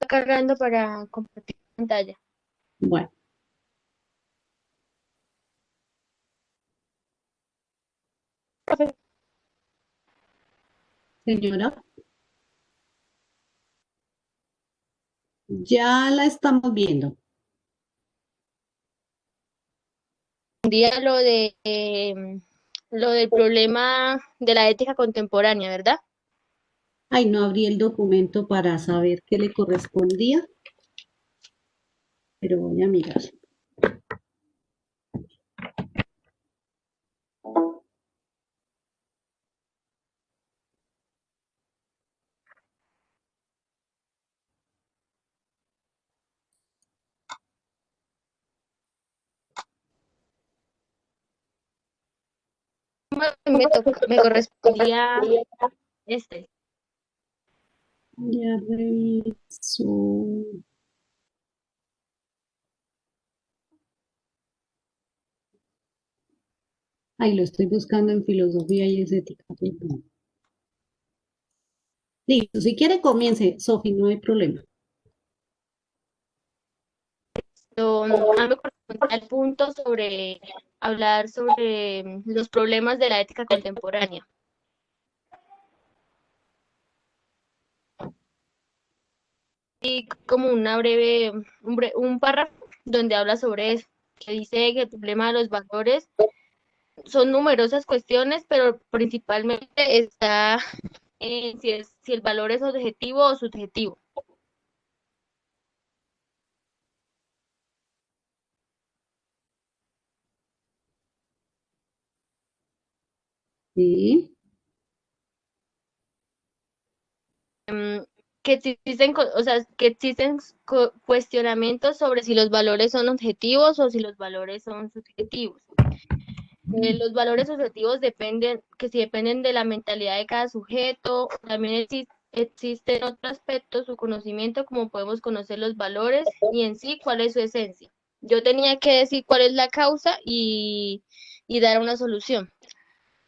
cargando para compartir pantalla. Bueno, Profe, señora, ya la estamos viendo. un día lo del problema de la ética contemporánea, ¿verdad? Ay, no abrí el documento para saber qué le correspondía, pero voy a mirar. Me correspondía este. Ya reviso. Ay, lo estoy buscando en filosofía y estética. Perdón. Listo, si quiere comience, Sofi, no hay problema. A mí me correspondía el punto sobre hablar sobre los problemas de la ética contemporánea. Y como un párrafo donde habla sobre eso, que dice que el problema de los valores son numerosas cuestiones, pero principalmente está en si el valor es objetivo o subjetivo. Sí, Que existen, o sea, que existen cuestionamientos sobre si los valores son objetivos o si los valores son subjetivos. Los valores subjetivos dependen, que si dependen de la mentalidad de cada sujeto, también existen otros aspectos, su conocimiento, como podemos conocer los valores y en sí cuál es su esencia. Yo tenía que decir cuál es la causa y dar una solución.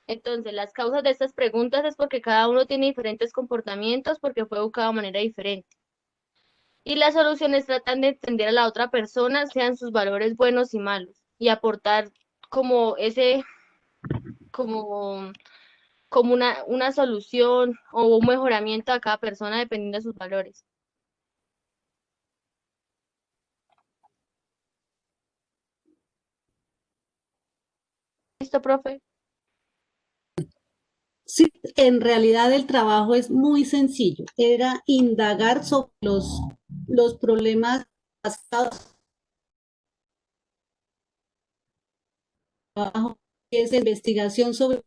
Entonces, las causas de estas preguntas es porque cada uno tiene diferentes comportamientos, porque fue educado de manera diferente. Y las soluciones tratan de entender a la otra persona, sean sus valores buenos y malos, y aportar como como, como una solución o un mejoramiento a cada persona dependiendo de sus valores. ¿Listo, profe? sí, en realidad el trabajo es muy sencillo. Era indagar sobre los problemas pasados trabajo, que es investigación sobre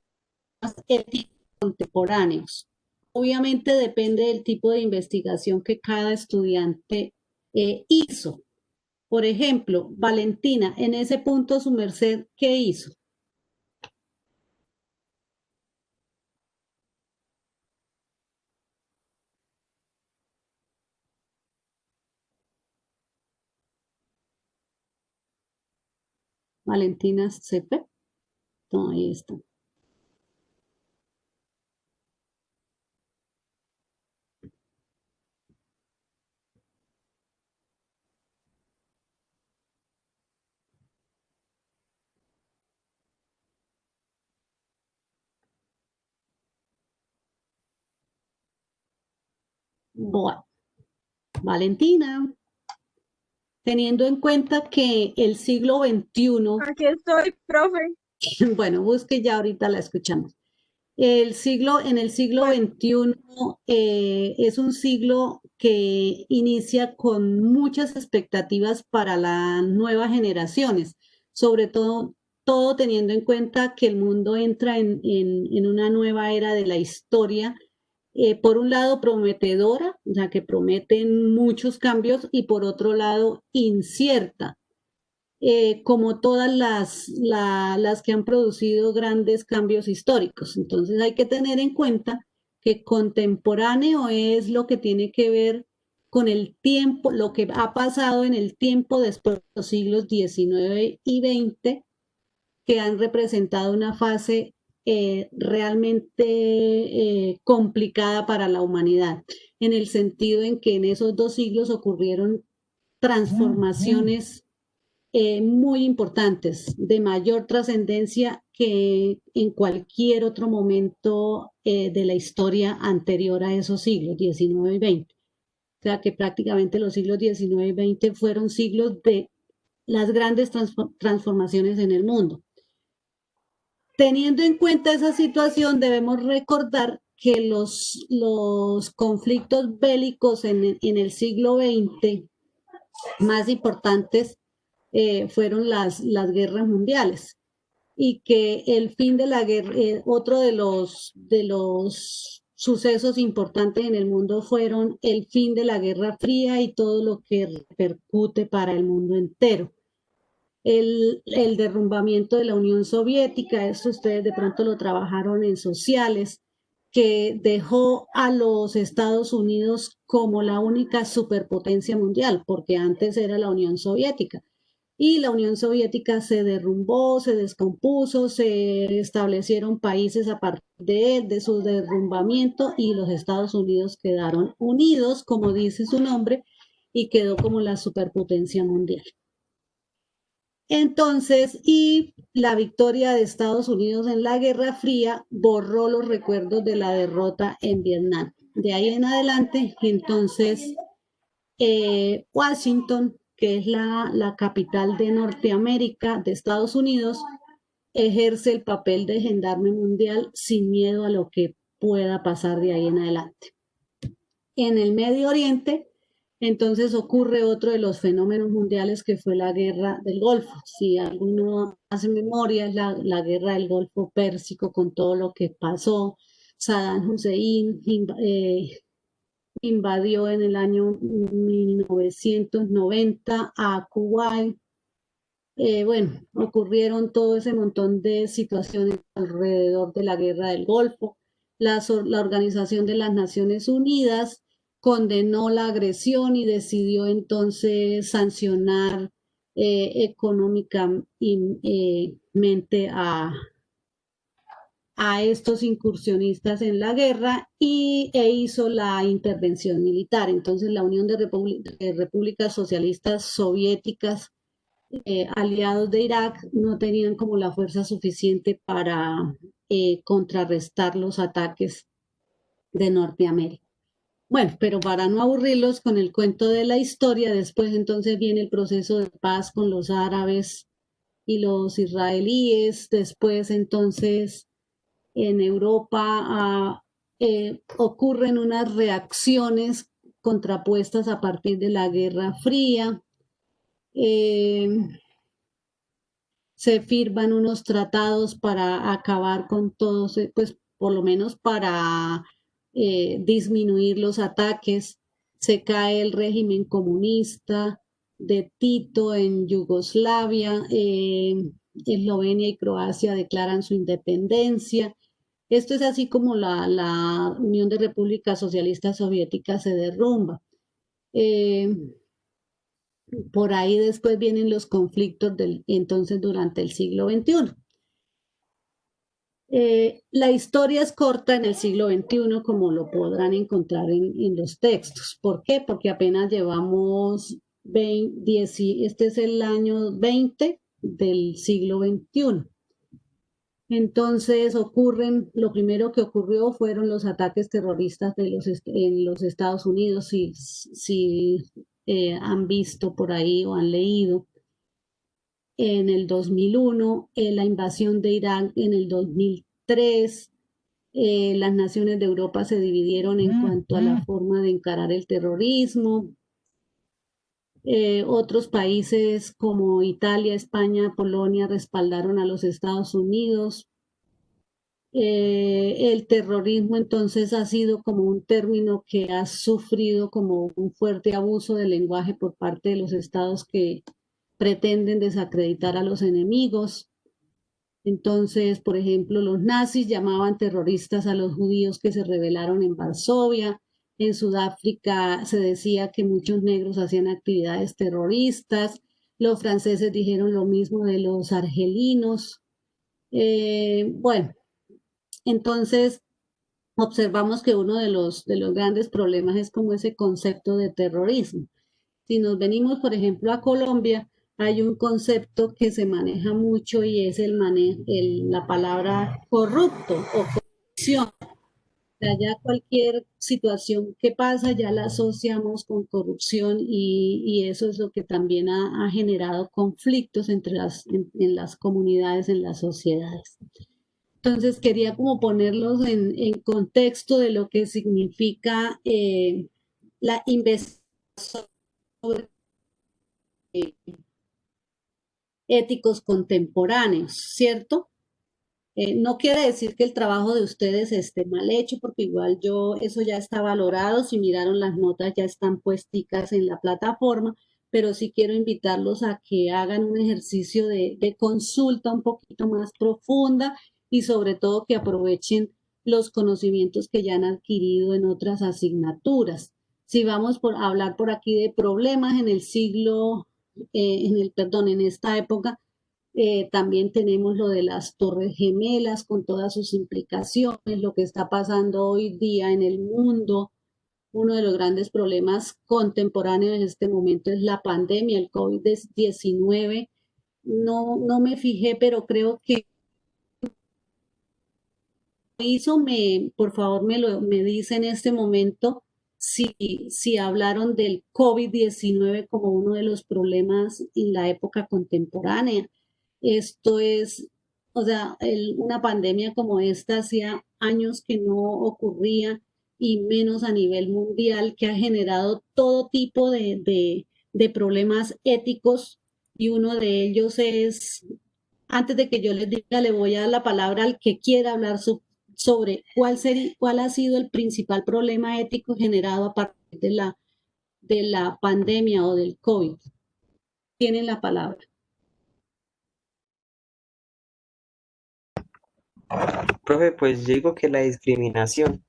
temas éticos contemporáneos. Obviamente depende del tipo de investigación que cada estudiante hizo. Por ejemplo, Valentina, en ese punto su merced, ¿qué hizo? Valentina Cepe. No, ahí está. Bueno, Valentina, teniendo en cuenta que el siglo XXI, Aquí estoy, profe. bueno, busque ya ahorita la escuchamos. En el siglo Pues, XXI es un siglo que inicia con muchas expectativas para las nuevas generaciones, sobre todo teniendo en cuenta que el mundo entra en una nueva era de la historia, por un lado prometedora, ya que prometen muchos cambios, y por otro lado incierta, como todas las que han producido grandes cambios históricos. Entonces hay que tener en cuenta que contemporáneo es lo que tiene que ver con el tiempo, lo que ha pasado en el tiempo después de los siglos XIX y XX, que han representado una fase realmente complicada para la humanidad, en el sentido en que en esos 2 siglos ocurrieron transformaciones muy importantes, de mayor trascendencia que en cualquier otro momento de la historia anterior a esos siglos, XIX y XX. O sea que prácticamente los siglos XIX y XX fueron siglos de las grandes transformaciones en el mundo. Teniendo en cuenta esa situación, debemos recordar que los conflictos bélicos en el siglo XX más importantes fueron las guerras mundiales y que el fin de la guerra, otro de los sucesos importantes en el mundo fueron el fin de la Guerra Fría y todo lo que repercute para el mundo entero. El derrumbamiento de la Unión Soviética, esto ustedes de pronto lo trabajaron en sociales, que dejó a los Estados Unidos como la única superpotencia mundial, porque antes era la Unión Soviética. Y la Unión Soviética se derrumbó, se descompuso, se establecieron países a partir de su derrumbamiento y los Estados Unidos quedaron unidos, como dice su nombre, y quedó como la superpotencia mundial. Entonces, y la victoria de Estados Unidos en la Guerra Fría borró los recuerdos de la derrota en Vietnam. De ahí en adelante, entonces, Washington, que es la capital de Norteamérica, de Estados Unidos, ejerce el papel de gendarme mundial sin miedo a lo que pueda pasar de ahí en adelante. En el Medio Oriente, entonces ocurre otro de los fenómenos mundiales que fue la guerra del Golfo. Si alguno hace memoria, es la guerra del Golfo Pérsico con todo lo que pasó. Saddam Hussein invadió en el año 1990 a Kuwait. Bueno, ocurrieron todo ese montón de situaciones alrededor de la guerra del Golfo. La Organización de las Naciones Unidas condenó la agresión y decidió entonces sancionar económicamente a estos incursionistas en la guerra e hizo la intervención militar. Entonces la Unión de Repúblicas Socialistas Soviéticas, aliados de Irak, no tenían como la fuerza suficiente para contrarrestar los ataques de Norteamérica. Bueno, pero para no aburrirlos con el cuento de la historia, después entonces viene el proceso de paz con los árabes y los israelíes, después entonces en Europa ocurren unas reacciones contrapuestas a partir de la Guerra Fría. Se firman unos tratados para acabar con todos, pues por lo menos para disminuir los ataques. Se cae el régimen comunista de Tito en Yugoslavia. Eslovenia y Croacia declaran su independencia. Esto es así como la Unión de Repúblicas Socialistas Soviéticas se derrumba. Por ahí después vienen los conflictos entonces durante el siglo XXI. La historia es corta en el siglo XXI, como lo podrán encontrar en los textos. ¿Por qué? Porque apenas llevamos este es el año 20 del siglo XXI. Entonces lo primero que ocurrió fueron los ataques terroristas en los Estados Unidos, si han visto por ahí o han leído. En el 2001, la invasión de Irak en el 2003, las naciones de Europa se dividieron en cuanto a la forma de encarar el terrorismo. Otros países como Italia, España, Polonia respaldaron a los Estados Unidos. El terrorismo entonces ha sido como un término que ha sufrido como un fuerte abuso del lenguaje por parte de los estados que pretenden desacreditar a los enemigos. Entonces, por ejemplo, los nazis llamaban terroristas a los judíos que se rebelaron en Varsovia. En Sudáfrica se decía que muchos negros hacían actividades terroristas. Los franceses dijeron lo mismo de los argelinos. Bueno, Entonces, observamos que uno de los grandes problemas es como ese concepto de terrorismo. Si nos venimos, por ejemplo, a Colombia, hay un concepto que se maneja mucho y es la palabra corrupto o corrupción. O sea, ya cualquier situación que pasa ya la asociamos con corrupción y eso es lo que también ha generado conflictos entre en las comunidades, en las sociedades. Entonces quería como ponerlos en contexto de lo que significa la investigación sobre éticos contemporáneos, ¿cierto? No quiere decir que el trabajo de ustedes esté mal hecho, porque igual yo, eso ya está valorado, si miraron las notas ya están puesticas en la plataforma, pero sí quiero invitarlos a que hagan un ejercicio de consulta un poquito más profunda y sobre todo que aprovechen los conocimientos que ya han adquirido en otras asignaturas. Si vamos a hablar por aquí de problemas en el perdón, en esta época, también tenemos lo de las torres gemelas con todas sus implicaciones, lo que está pasando hoy día en el mundo. Uno de los grandes problemas contemporáneos en este momento es la pandemia, el COVID-19. No me fijé, pero creo que por favor me dice en este momento si hablaron del COVID-19 como uno de los problemas en la época contemporánea. Esto es, o sea, una pandemia como esta hacía años que no ocurría y menos a nivel mundial, que ha generado todo tipo de problemas éticos y uno de ellos es, antes de que yo les diga, le voy a dar la palabra al que quiera hablar sobre cuál ha sido el principal problema ético generado a partir de la pandemia o del COVID. Tienen la palabra. Profe, pues yo digo que la discriminación.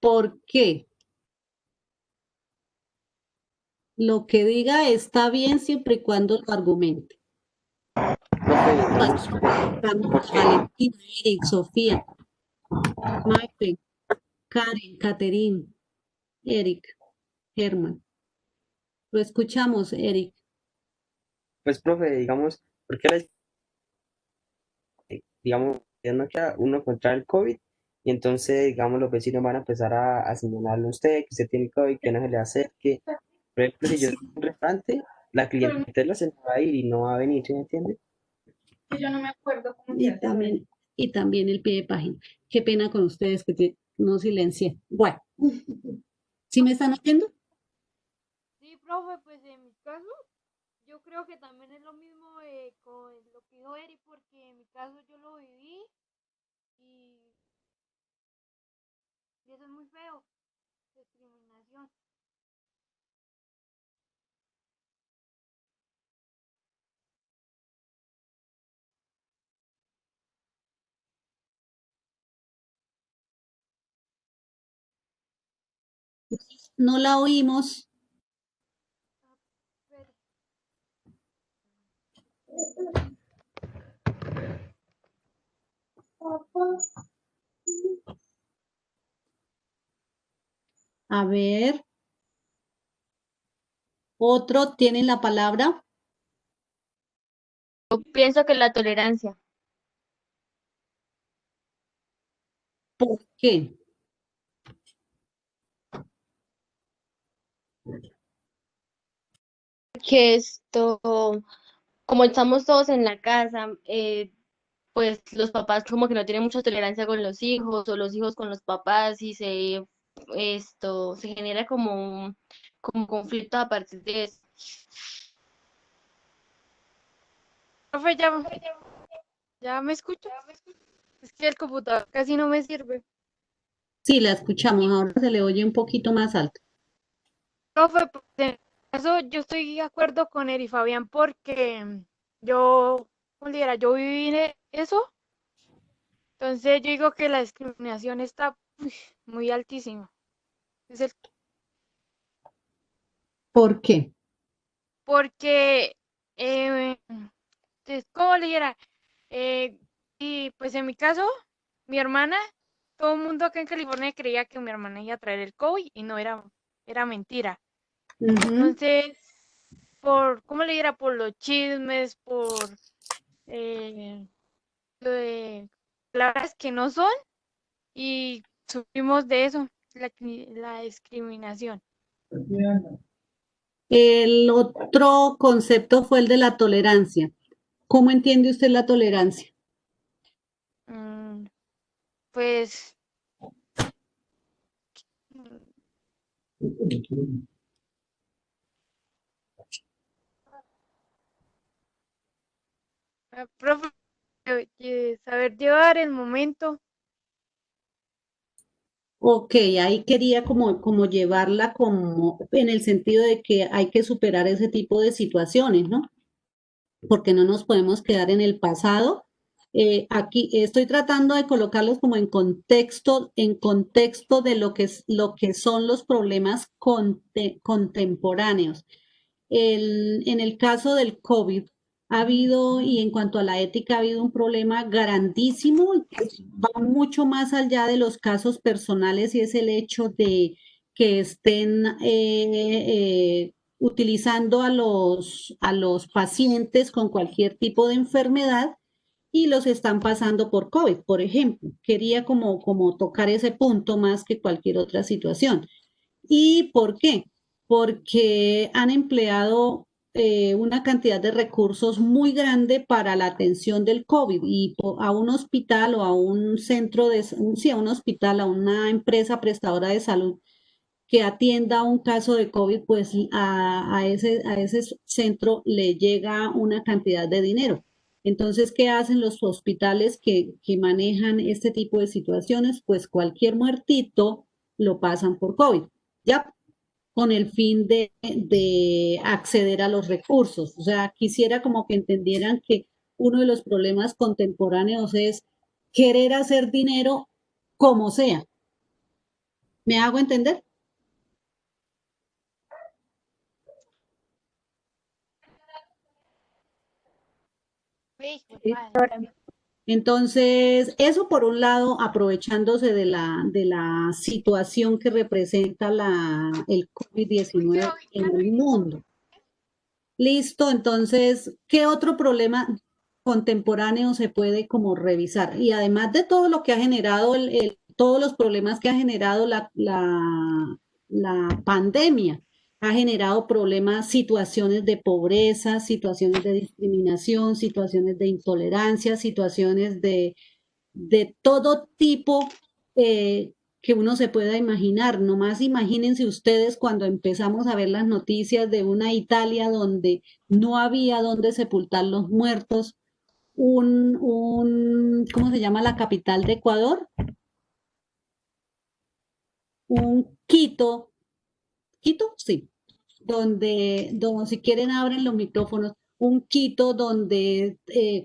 ¿Por qué? Lo que diga está bien siempre y cuando lo argumente. Profe, digamos, Valentina, Eric, Sofía, Michael, Karen, Catherine, Eric, Germán. Lo escuchamos, Eric. pues profe, digamos, ¿por qué digamos, ya no queda uno contra el COVID? Y entonces, digamos, los vecinos van a empezar a señalarle a usted que usted tiene COVID, que no se le acerque. Por ejemplo, si yo tengo un restaurante, la clientela se me va a ir y no va a venir, ¿sí me entiende? Y también el pie de página. Qué pena con ustedes que no silencié. Bueno, ¿sí me están oyendo? Sí, profe, pues en mi caso, yo creo que también es lo mismo con lo que dijo Eri, porque en mi caso yo lo viví y, y eso es muy feo, discriminación. No la oímos. Pero, A ver, otro, ¿tienen la palabra? Yo pienso que la tolerancia, ¿Por qué? que esto, como estamos todos en la casa, pues los papás como que no tienen mucha tolerancia con los hijos o los hijos con los papás y se genera como conflicto a partir de eso. profe, ya me escucha. Es que el computador casi no me sirve. Sí, la escuchamos. Ahora se le oye un poquito más alto. Profe, pues, en eso yo estoy de acuerdo con Eri Fabián porque yo, ¿cómo le dirá? Yo viví eso Entonces yo digo que la discriminación está muy altísima. Es el- ¿Por qué? porque, ¿cómo le dijera? Y pues en mi caso, mi hermana, todo el mundo acá en California creía que mi hermana iba a traer el COVID y no era mentira. Ujú. Entonces, ¿cómo le dijera? Por los chismes, por eh, lo de palabras que no son, y sufrimos de eso, la discriminación. El otro concepto fue el de la tolerancia. ¿Cómo entiende usted la tolerancia? Mm, pues, mm, profe, saber llevar el momento. Ok, ahí quería como llevarla como en el sentido de que hay que superar ese tipo de situaciones, ¿no? Porque no nos podemos quedar en el pasado. Aquí estoy tratando de colocarlos como en contexto de lo que son los problemas contemporáneos. En el caso del COVID, ha habido, y en cuanto a la ética, ha habido un problema grandísimo que va mucho más allá de los casos personales y es el hecho de que estén utilizando a los pacientes con cualquier tipo de enfermedad y los están pasando por COVID, por ejemplo. Quería como tocar ese punto más que cualquier otra situación. ¿Y por qué? Porque han empleado una cantidad de recursos muy grande para la atención del COVID y a un hospital o a un centro de, sí, a un hospital, a una empresa prestadora de salud que atienda un caso de COVID, pues a ese centro le llega una cantidad de dinero. Entonces, ¿qué hacen los hospitales que manejan este tipo de situaciones? Pues cualquier muertito lo pasan por COVID, ¿ya? Con el fin de acceder a los recursos. O sea, quisiera como que entendieran que uno de los problemas contemporáneos es querer hacer dinero como sea. ¿Me hago entender? Uy, jue Sí. madre. Entonces, eso por un lado, aprovechándose de la situación que representa el COVID-19 en el mundo. Listo, entonces, ¿qué otro problema contemporáneo se puede como revisar? Y además de todo lo que ha generado, todos los problemas que ha generado la pandemia, ha generado problemas, situaciones de pobreza, situaciones de discriminación, situaciones de intolerancia, situaciones de todo tipo que uno se pueda imaginar. Nomás imagínense ustedes cuando empezamos a ver las noticias de una Italia donde no había donde sepultar los muertos, ¿cómo se llama la capital de Ecuador? Un Quito, sí, donde si quieren abren los micrófonos, un Quito donde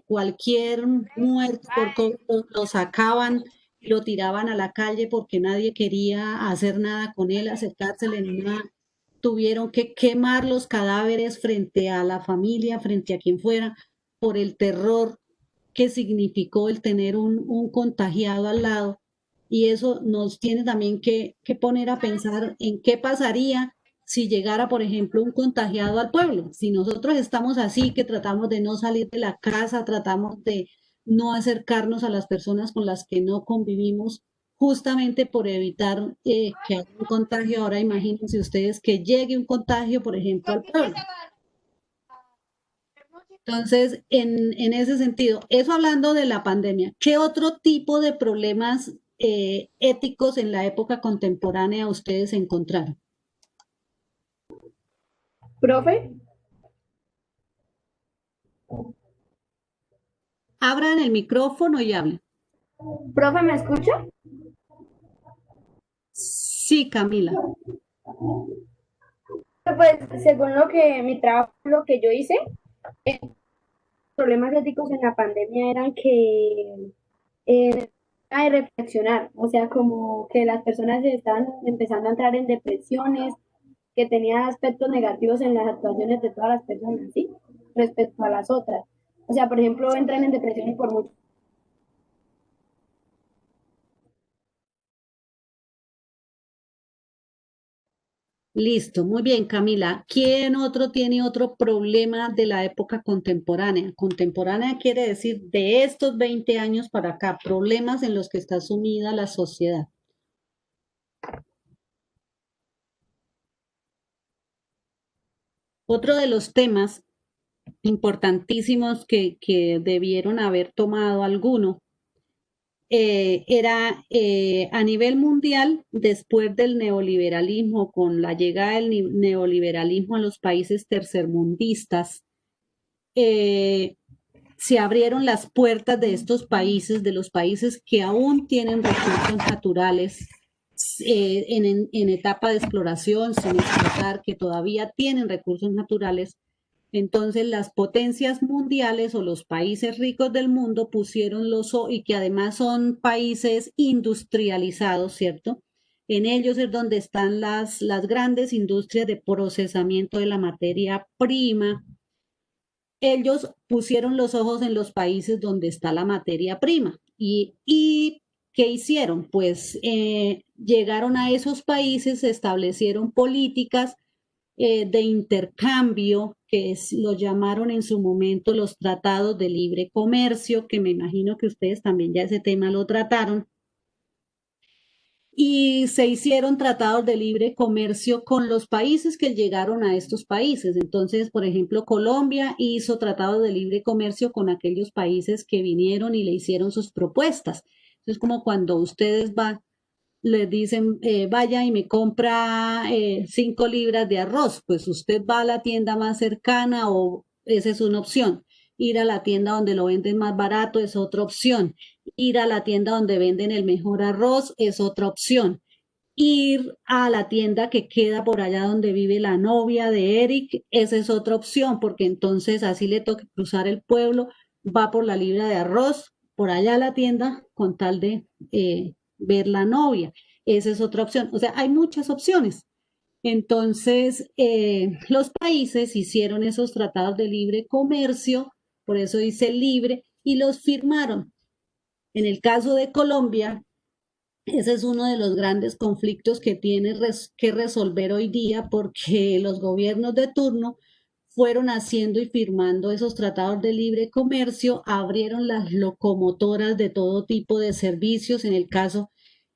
cualquier muerto por COVID lo sacaban y lo tiraban a la calle porque nadie quería hacer nada con él, acercársele ni nada. Tuvieron que quemar los cadáveres frente a la familia, frente a quien fuera, por el terror que significó el tener un contagiado al lado. Y eso nos tiene también que poner a pensar en qué pasaría si llegara, por ejemplo, un contagiado al pueblo. Si nosotros estamos así, que tratamos de no salir de la casa, tratamos de no acercarnos a las personas con las que no convivimos, justamente por evitar que haya un contagio. Ahora imagínense ustedes que llegue un contagio, por ejemplo, al pueblo. Entonces, en ese sentido, eso hablando de la pandemia, ¿qué otro tipo de problemas éticos en la época contemporánea ustedes encontraron? Profe, Abran el micrófono y hablen. profe, ¿me escucha? Sí, Camila. Pues según lo que mi trabajo, lo que yo hice, problemas éticos en la pandemia eran que y reflexionar, o sea, como que las personas estaban empezando a entrar en depresiones, que tenía aspectos negativos en las actuaciones de todas las personas, ¿sí? Respecto a las otras. O sea, por ejemplo, entran en depresiones por mucho. Listo, muy bien, Camila. ¿Quién otro tiene otro problema de la época contemporánea? Contemporánea quiere decir de estos 20 años para acá, problemas en los que está sumida la sociedad. Otro de los temas importantísimos que debieron haber tomado alguno era a nivel mundial, después del neoliberalismo, con la llegada del neoliberalismo a los países tercermundistas, eh, se abrieron las puertas de estos países, de los países que aún tienen recursos naturales en etapa de exploración, sin explotar, que todavía tienen recursos naturales. Entonces las potencias mundiales o los países ricos del mundo pusieron y que además son países industrializados, ¿cierto? En ellos es donde están las grandes industrias de procesamiento de la materia prima. Ellos pusieron los ojos en los países donde está la materia prima. ¿Y qué hicieron? Pues llegaron a esos países, establecieron políticas de intercambio, lo llamaron en su momento los tratados de libre comercio, que me imagino que ustedes también ya ese tema lo trataron, y se hicieron tratados de libre comercio con los países que llegaron a estos países. Entonces, por ejemplo, Colombia hizo tratados de libre comercio con aquellos países que vinieron y le hicieron sus propuestas. Es como cuando ustedes les dicen, vaya y me compra 5 libras de arroz, pues usted va a la tienda más cercana o esa es una opción. Ir a la tienda donde lo venden más barato es otra opción. Ir a la tienda donde venden el mejor arroz es otra opción. Ir a la tienda que queda por allá donde vive la novia de Eric, esa es otra opción, porque entonces así le toca cruzar el pueblo, va por la libra de arroz, por allá a la tienda con tal de ver la novia. Esa es otra opción. O sea, hay muchas opciones. Entonces, los países hicieron esos tratados de libre comercio, por eso dice libre, y los firmaron. En el caso de Colombia, ese es uno de los grandes conflictos que tiene que resolver hoy día porque los gobiernos de turno fueron haciendo y firmando esos tratados de libre comercio, abrieron las locomotoras de todo tipo de servicios. En el caso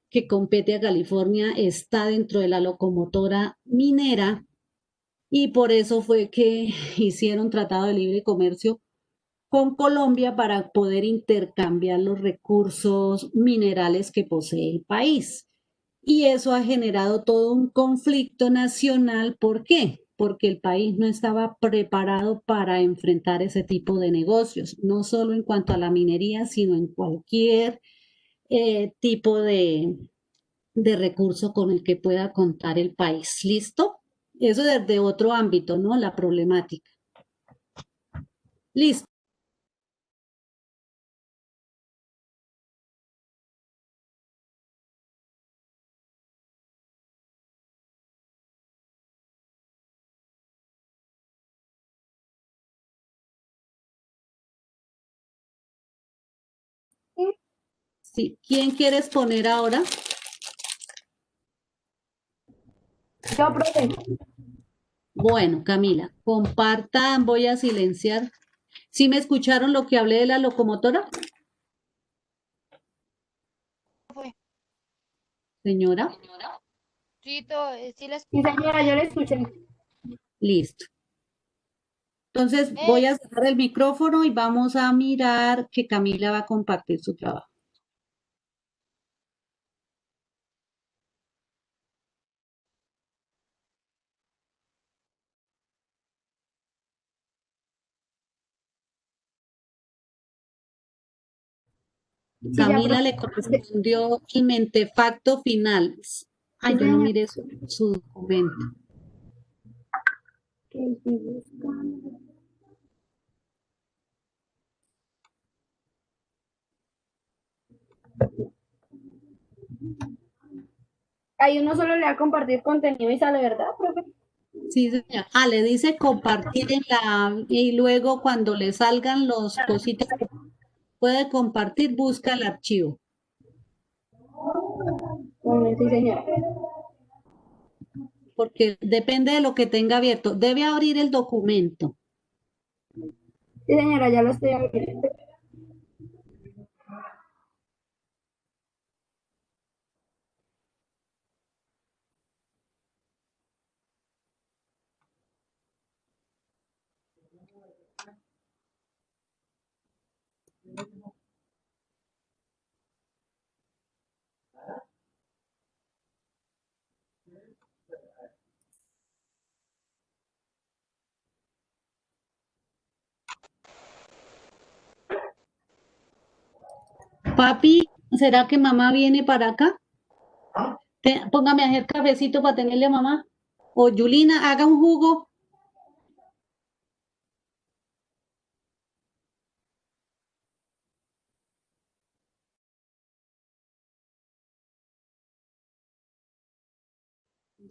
que compete a California, está dentro de la locomotora minera y por eso fue que hicieron tratado de libre comercio con Colombia para poder intercambiar los recursos minerales que posee el país. Y eso ha generado todo un conflicto nacional. ¿Por qué? Porque el país no estaba preparado para enfrentar ese tipo de negocios, no solo en cuanto a la minería, sino en cualquier tipo de recurso con el que pueda contar el país. ¿Listo? Eso desde otro ámbito, ¿no? La problemática. Listo. Sí. ¿Quién quiere exponer ahora? Yo, profe, Bueno, Camila, compartan, voy a silenciar. ¿Sí me escucharon lo que hablé de la locomotora, Fue. señora? Sí, sí la sí, escuché. señora, yo le escuché. Listo. Entonces Eh, voy a cerrar el micrófono y vamos a mirar que Camila va a compartir su trabajo. Sí, ya, Camila profe. le correspondió el mentefacto final. Sí, Ay, yo no señora. miré su documento. Que estoy buscando. Ahí uno solo le da a compartir contenido y sale, ¿verdad, profe? Sí, señora. Ah, le dice compartir y luego cuando le salgan los cositas que puede compartir, busca el archivo. Sí, señora. Porque depende de lo que tenga abierto. Debe abrir el documento. Sí, señora, ya lo estoy abriendo. Papi, ¿será que mamá viene para acá? Póngame a hacer cafecito para tenerle a mamá. O Yulina, haga un jugo.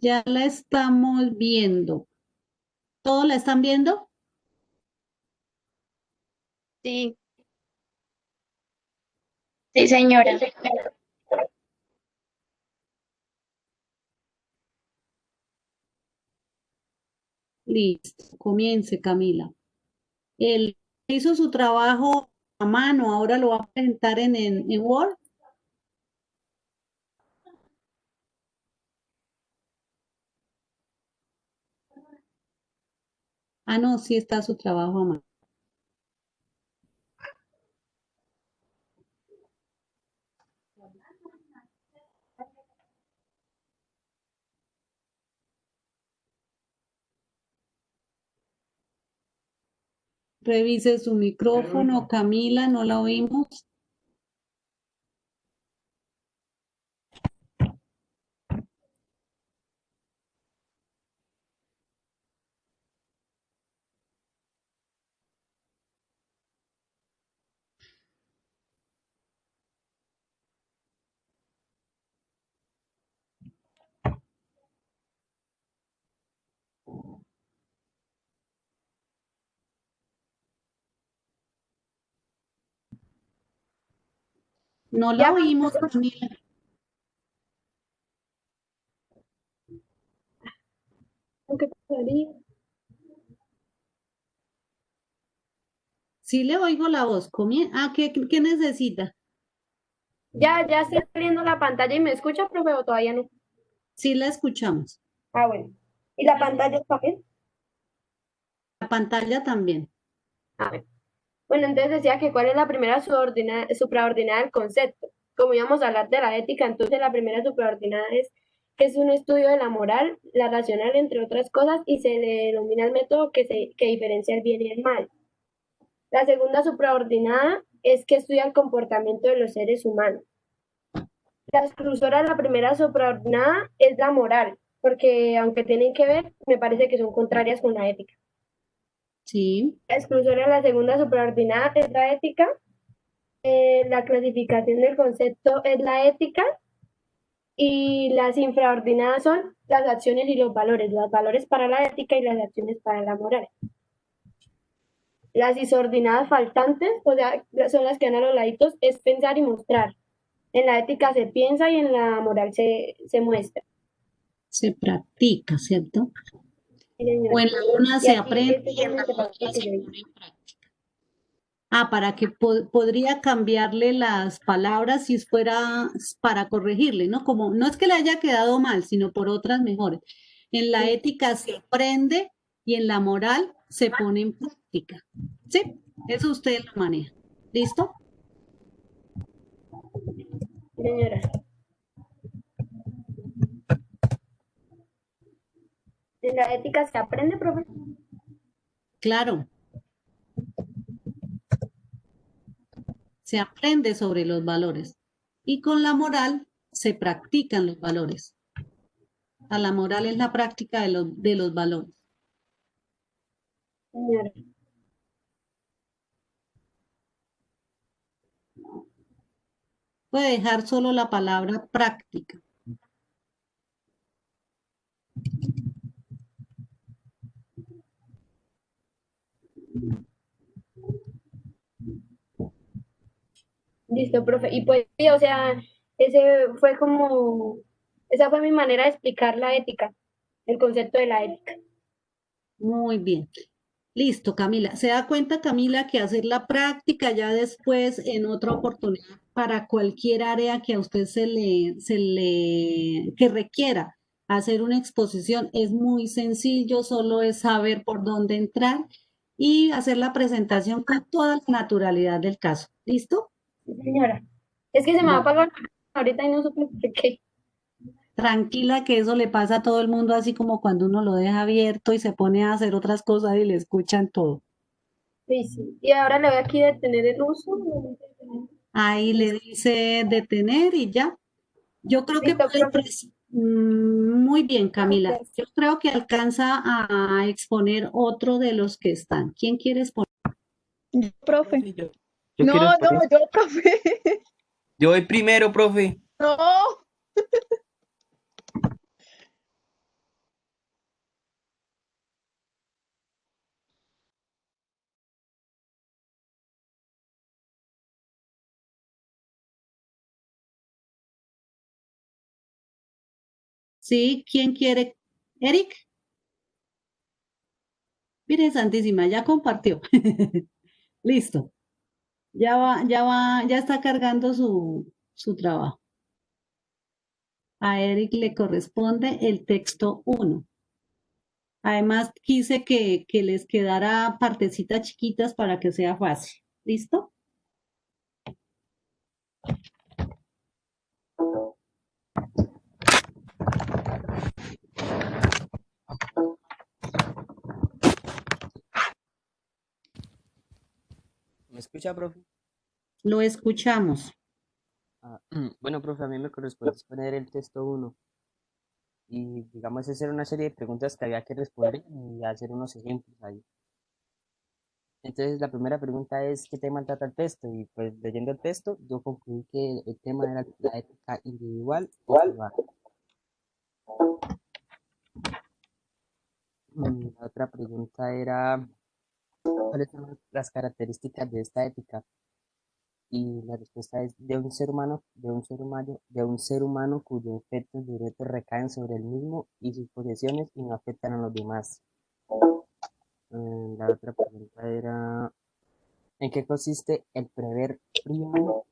Ya la estamos viendo. ¿Todos la están viendo? Sí, sí, señora. Listo, comience, Camila. Él hizo su trabajo a mano, ahora lo va a presentar en Word. Ah, no, sí está su trabajo a mano. Revise su micrófono, Camila, no la oímos. No la Ya, oímos, Camila. ¿qué pasaría? Sí le oigo la voz. Ah, ¿qué necesita? Ya estoy saliendo la pantalla y me escucha, profe, o todavía no. Sí la escuchamos. Ah, bueno. ¿Y la pantalla también? La pantalla también. A ver. Bueno, entonces decía que cuál es la primera supraordinada del concepto. Como íbamos a hablar de la ética, entonces la primera supraordinada es que es un estudio de la moral, la racional, entre otras cosas, y se le denomina el método que diferencia el bien y el mal. La segunda supraordinada es que estudia el comportamiento de los seres humanos. La exclusora de la primera supraordinada es la moral, porque aunque tienen que ver, me parece que son contrarias con la ética. Sí. La exclusora de la segunda supraordinada es la ética. La clasificación del concepto es la ética y las infraordinadas son las acciones y los valores para la ética y las acciones para la moral. Las disordinadas faltantes, o sea, son las que van a los laditos, es pensar y mostrar. En la ética se piensa y en la moral se muestra. Se practica, ¿cierto? Sí, O señora. en la una Y se aquí aprende este y en tiene la el otra que se yo hice. pone en práctica. Ah, para que podría cambiarle las palabras si fuera para corregirle, ¿no? Como no es que le haya quedado mal, sino por otras mejores. En la ética se aprende y en la moral se pone en práctica. Sí, eso usted lo maneja. ¿Listo? Sí, señora. En la ética se aprende, profe. Claro, se aprende sobre los valores y con la moral se practican los valores. A la moral es la práctica de los valores. Señora. Puede dejar solo la palabra práctica. Listo, profe. Y pues sí, o sea, ese fue como, esa fue mi manera de explicar la ética, el concepto de la ética. Muy bien. Listo, Camila. ¿Se da cuenta, Camila, que hacer la práctica ya después en otra oportunidad para cualquier área que a usted que requiera hacer una exposición es muy sencillo, solo es saber por dónde entrar y hacer la presentación con toda la naturalidad del caso. ¿Listo? Sí, señora. Es que se me va a Bueno, apagar ahorita y no supe por qué. tranquila que eso le pasa a todo el mundo, así como cuando uno lo deja abierto y se pone a hacer otras cosas y le escuchan todo. Sí, sí. Y ahora le voy aquí a detener el uso. Ahí le dice detener y ya. Yo creo que Listo, profe. muy bien, Camila. Yo creo que alcanza a exponer otro de los que están. ¿Quién quiere exponer? Profe. Profe, yo No, quiero no, exponer. yo, profe. Yo voy primero, profe. No. Sí, ¿quién quiere? Eric, mire, Santísima, ya compartió. Listo. Ya está cargando su trabajo. A Eric le corresponde el texto uno. Además, quise que les quedara partecitas chiquitas para que sea fácil. ¿Listo? ¿Me escucha, profe? Lo escuchamos. Ah, bueno, profe, a mí me corresponde exponer el texto uno. Y digamos, hacer una serie de preguntas que había que responder y hacer unos ejemplos ahí. Entonces, la primera pregunta es, ¿qué tema trata el texto? Y pues leyendo el texto, yo concluí que el tema era la ética individual o privada. La otra pregunta era, ¿cuáles son las características de esta ética? Y la respuesta es de un ser humano cuyos efectos directos recaen sobre el mismo y sus posesiones y no afectan a los demás. La otra pregunta era, ¿en qué consiste el prever primero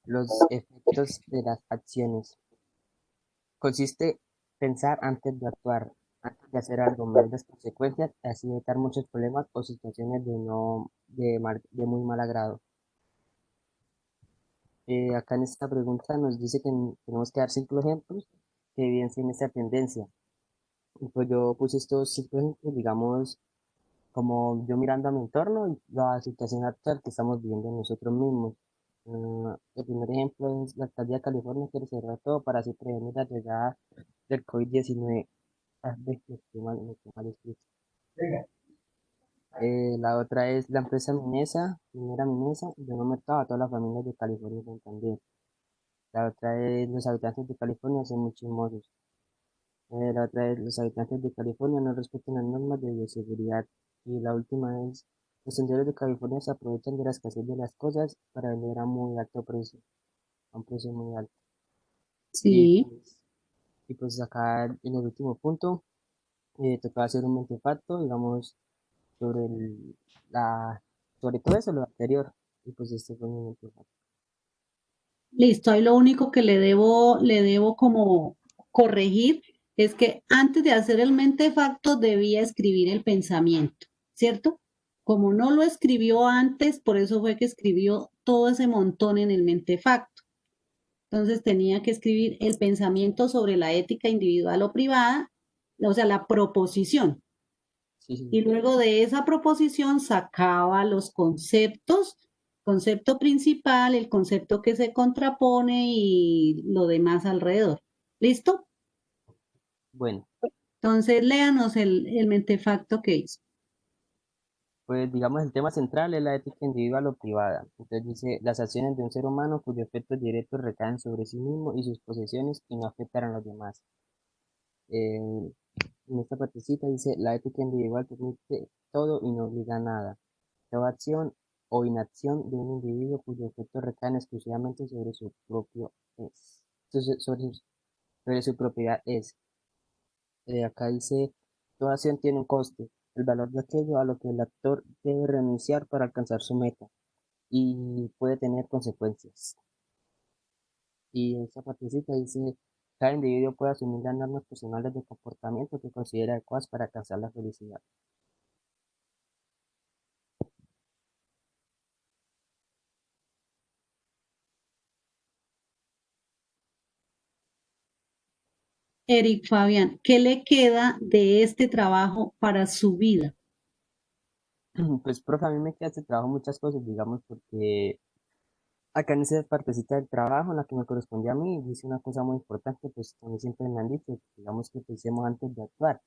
los efectos de las acciones? Consiste pensar antes de actuar, antes de hacer algo, medir las consecuencias y así evitar muchos problemas o situaciones de muy mal agrado. Acá en esta pregunta nos dice que tenemos que dar 5 ejemplos que evidencien esta tendencia. Y pues yo puse estos 5 ejemplos, digamos, como yo mirando a mi entorno y la situación actual que estamos viviendo nosotros mismos. El primer ejemplo es la alcaldía de California quiere cerrar todo para así prevenir la llegada del COVID-19. Me quedé mal escrito. La otra es la empresa minera Minesa, de un mercado a todas las familias de California y Santander. La otra es los habitantes de California son muy chismosos. La otra es los habitantes de California no respetan las normas de bioseguridad. Y la última es los senderos de California se aprovechan de la escasez de las cosas para vender a muy alto precio, a un precio muy alto. Y Sí. pues, y pues acá en el último punto tocaba hacer un mentefacto, digamos, sobre sobre todo eso, lo anterior. Y pues este fue mi mentefacto. Listo, ahí lo único que le debo como corregir es que antes de hacer el mentefacto debía escribir el pensamiento, ¿cierto? Como no lo escribió antes, por eso fue que escribió todo ese montón en el mentefacto. Entonces tenía que escribir el pensamiento sobre la ética individual o privada, o sea, la proposición. Sí, sí. Y luego de esa proposición sacaba los conceptos, concepto principal, el concepto que se contrapone y lo demás alrededor. ¿Listo? Bueno, Entonces léanos el mentefacto que hizo. pues digamos el tema central es la ética individual o privada. Entonces dice las acciones de un ser humano cuyos efectos directos recaen sobre sí mismo y sus posesiones y no afectan a los demás. En esta partecita dice, la ética individual permite todo y no obliga a nada. Toda acción o inacción de un individuo cuyo efectos recaen exclusivamente sobre su propio es. Entonces, sobre su propiedad es. Acá dice, toda acción tiene un coste, el valor de aquello a lo que el actor debe renunciar para alcanzar su meta y puede tener consecuencias. Y esta partecita dice, cada individuo puede asumir las normas personales de comportamiento que considera adecuadas para alcanzar la felicidad. Eric Fabián, ¿qué le queda de este trabajo para su vida? Pues, profe, a mí me queda este trabajo muchas cosas, digamos, porque acá en esa partecita del trabajo, en la que me correspondía a mí, dice una cosa muy importante, pues a mí siempre me han dicho, digamos, que pensemos antes de actuar,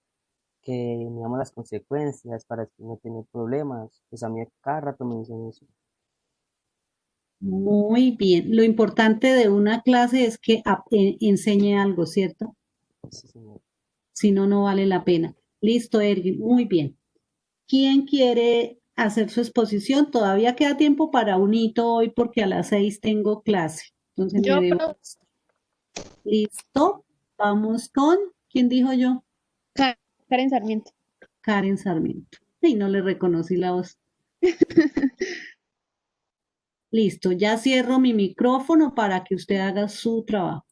que miramos las consecuencias para después no tener problemas. Pues a mí cada rato me dicen eso. Muy bien. Lo importante de una clase es que enseñe algo, ¿cierto? Sí, señor. Si no, no vale la pena. Listo, Erwin. Muy bien. ¿Quién quiere hacer su exposición? Todavía queda tiempo para un hito hoy porque a las 6 tengo clase. Entonces me Yo, debo. Listo. Vamos con, ¿quién dijo yo? Karen Sarmiento. Karen Sarmiento. Y no le reconocí la voz. Listo, ya cierro mi micrófono para que usted haga su trabajo.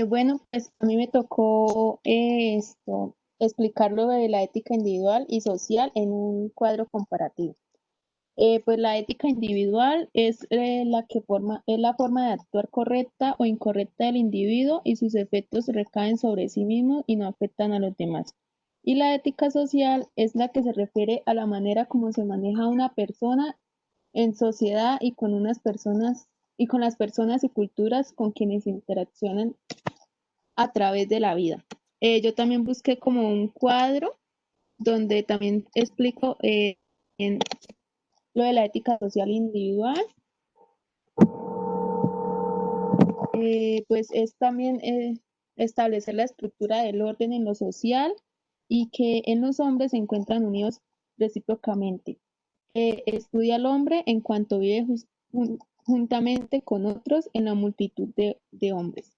Bueno, pues a mí me tocó explicar lo de la ética individual y social en un cuadro comparativo. Pues la ética individual es es la forma de actuar correcta o incorrecta del individuo y sus efectos recaen sobre sí mismo y no afectan a los demás. Y la ética social es la que se refiere a la manera como se maneja una persona en sociedad y con unas personas y con las personas y culturas con quienes interaccionan a través de la vida. Yo también busqué como un cuadro donde también explico en lo de la ética social individual. Pues es también establecer la estructura del orden en lo social y que en los hombres se encuentran unidos recíprocamente. Estudia al hombre en cuanto vive juntamente con otros en la multitud de hombres.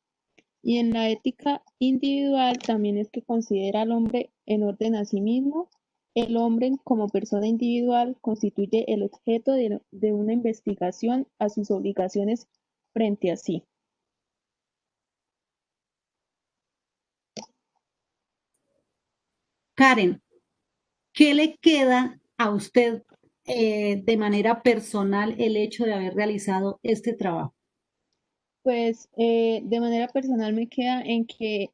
Y en la ética individual también es que considera al hombre en orden a sí mismo. El hombre como persona individual constituye el objeto de una investigación a sus obligaciones frente a sí. Karen, ¿qué le queda a usted de manera personal el hecho de haber realizado este trabajo? Pues de manera personal me queda en que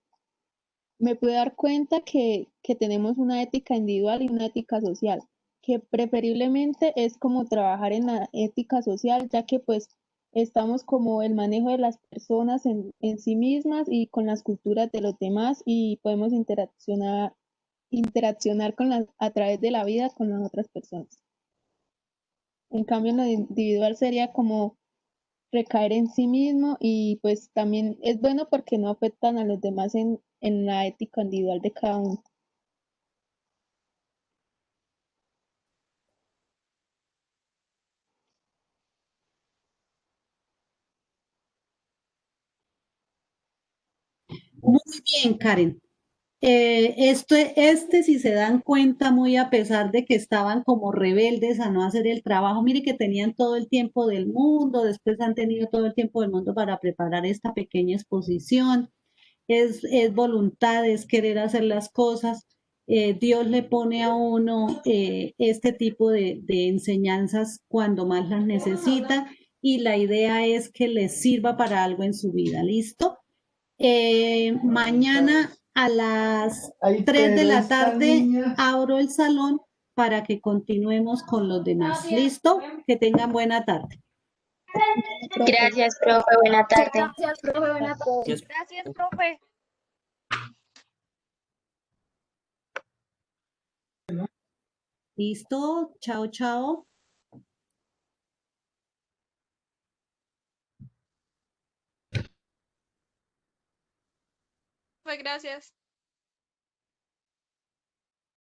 me pude dar cuenta que tenemos una ética individual y una ética social, que preferiblemente es como trabajar en la ética social, ya que pues estamos como el manejo de las personas en sí mismas y con las culturas de los demás y podemos interaccionar con a través de la vida con las otras personas. En cambio, en lo individual sería como recaer en sí mismo y pues también es bueno porque no afectan a los demás en la ética individual de cada uno. Muy bien, Karen. Si se dan cuenta, muy a pesar de que estaban como rebeldes a no hacer el trabajo, mire que tenían todo el tiempo del mundo, después han tenido todo el tiempo del mundo para preparar esta pequeña exposición. Es voluntad, es querer hacer las cosas. Dios le pone a uno este tipo de enseñanzas cuando más las necesita y la idea es que les sirva para algo en su vida. ¿Listo? Mañana a las 3 de la tarde abro el salón para que continuemos con los demás. ¿Listo? Que tengan buena tarde. Profe. Gracias, profe. Buena tarde. Gracias, profe. Buenas tardes. Gracias, profe. Listo, chao, chao. Profe, gracias.